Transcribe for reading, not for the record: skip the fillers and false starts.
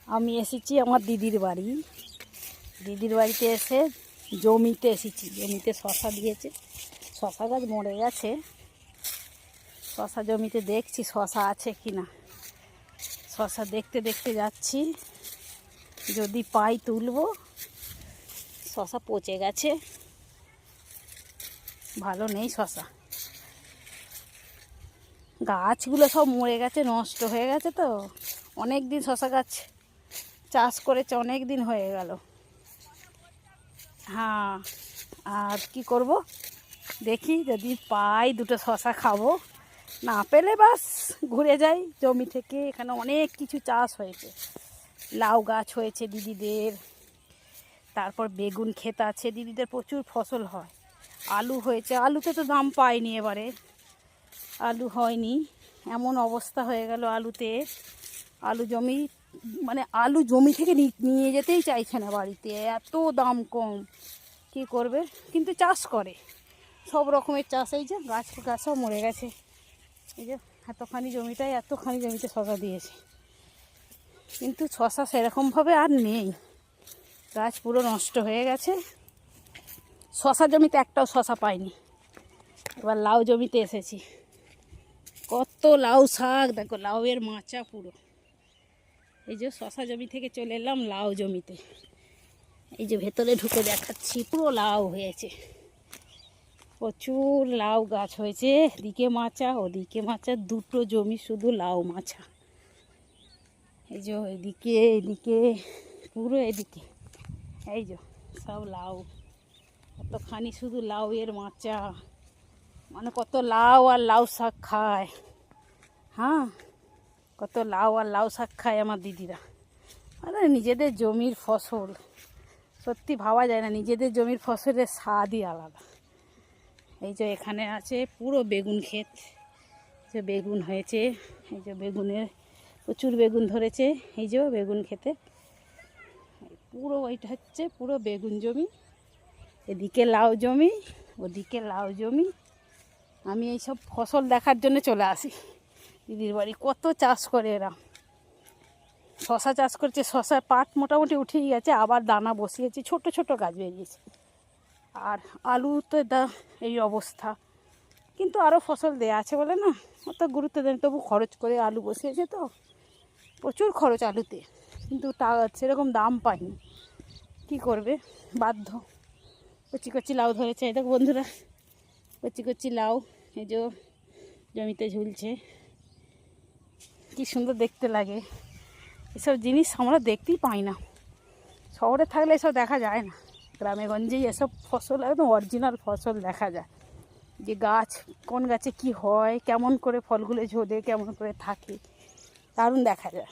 আমি এসেছি আমার দিদির বাড়ি। দিদির বাড়িতে এসে জমিতে এসেছি। জমিতে শশা দিয়েছে, শশা গাছ মরে গেছে। শশা জমিতে দেখছি শশা আছে কি না। শশা দেখতে দেখতে যাচ্ছি, যদি পাই তুলবো। শশা পচে গেছে, ভালো নেই শশা। গাছগুলো সব মরে গেছে, নষ্ট হয়ে গেছে। তো অনেক দিন শশা গাছ চাষ করেছে, অনেক দিন হয়ে গেল। হ্যাঁ, আর কি করব, দেখি যদি পাই দুটো শশা খাবো, না পেলে বাস ঘুরে যাই জমি থেকে। এখানে অনেক কিছু চাষ হয়েছে, লাউ গাছ হয়েছে দিদিদের, তারপর বেগুন ক্ষেত আছে দিদিদের, প্রচুর ফসল হয়। আলু হয়েছে, আলুতে তো দাম পাইনি এবারে, আলু হয়নি, এমন অবস্থা হয়ে গেল আলুতে। আলু জমি, মানে আলু জমি থেকে নিয়ে যেতেই চাইছে না বাড়িতে, এত দাম কম। কি করবে, কিন্তু চাষ করে সব রকমের চাষ। এই যে গাছ সব মরে গেছে, এই যে এতখানি জমিটায়, এতখানি জমিতে শশা দিয়েছে, কিন্তু শশা সেরকমভাবে আর নেই, গাছ পুরো নষ্ট হয়ে গেছে। শশা জমিতে একটাও শশা পাইনি। এবার লাউ জমিতে এসেছি, কত লাউ শাক, দেখো লাউয়ের মাচা পুরো। এই যে শশা জমি থেকে চলে এলাম লাউ জমিতে, এই যে ভেতরে ঢুকে দেখাচ্ছি, পুরো লাউ হয়েছে, প্রচুর লাউ গাছ হয়েছে। এদিকে মাচা, ওদিকে মাচা, দুটো জমি শুধু লাউ মাচা। এই যে এদিকে পুরো এদিকে, এই যে সব লাউ, কতখানি শুধু লাউয়ের মাচা। মানে কত লাউ আর লাউ শাক খায়। হ্যাঁ, কত লাউ আর লাউ শাক খায় আমার দিদিরা। মানে নিজেদের জমির ফসল, সত্যি ভাবা যায় না, নিজেদের জমির ফসলের স্বাদই আলাদা। এই যে এখানে আছে পুরো বেগুন ক্ষেত, যে বেগুন হয়েছে, এই যে বেগুনের প্রচুর বেগুন ধরেছে। এই যে বেগুন ক্ষেতে পুরো ওইটা হচ্ছে পুরো বেগুন জমি, এদিকে লাউ জমি, ওদিকে লাউ জমি। আমি এইসব ফসল দেখার জন্য চলে আসি দিদির বাড়ি। কত চাষ করে এরা, শশা চাষ করছে, শশার পাট মোটামুটি উঠেই গেছে, আবার দানা বসিয়েছে, ছোট ছোট গাছ বেরিয়েছে। আর আলু তো এই অবস্থা, কিন্তু আরও ফসল দেয়া আছে বলে না অত গুরুত্ব দেন, তবু খরচ করে আলু বসিয়েছে, তো প্রচুর খরচ আলুতে, কিন্তু সেরকম দাম পায়নি। কি করবে, বাধ্য। কচি কচি লাউ ধরেছে, এই দেখো বন্ধুরা, কচি কচি লাউ এই যে জমিতে ঝুলছে, কি সুন্দর দেখতে লাগে। এসব জিনিস আমরা দেখতেই পাই না, শহরে থাকলে এসব দেখা যায় না। গ্রামে গঞ্জেই এসব ফসল একদম অরিজিনাল ফসল দেখা যায়, যে গাছ কোন গাছে কি হয়, কেমন করে ফলগুলো ঝোলে, কেমন করে থাকে, দারুণ দেখা যায়।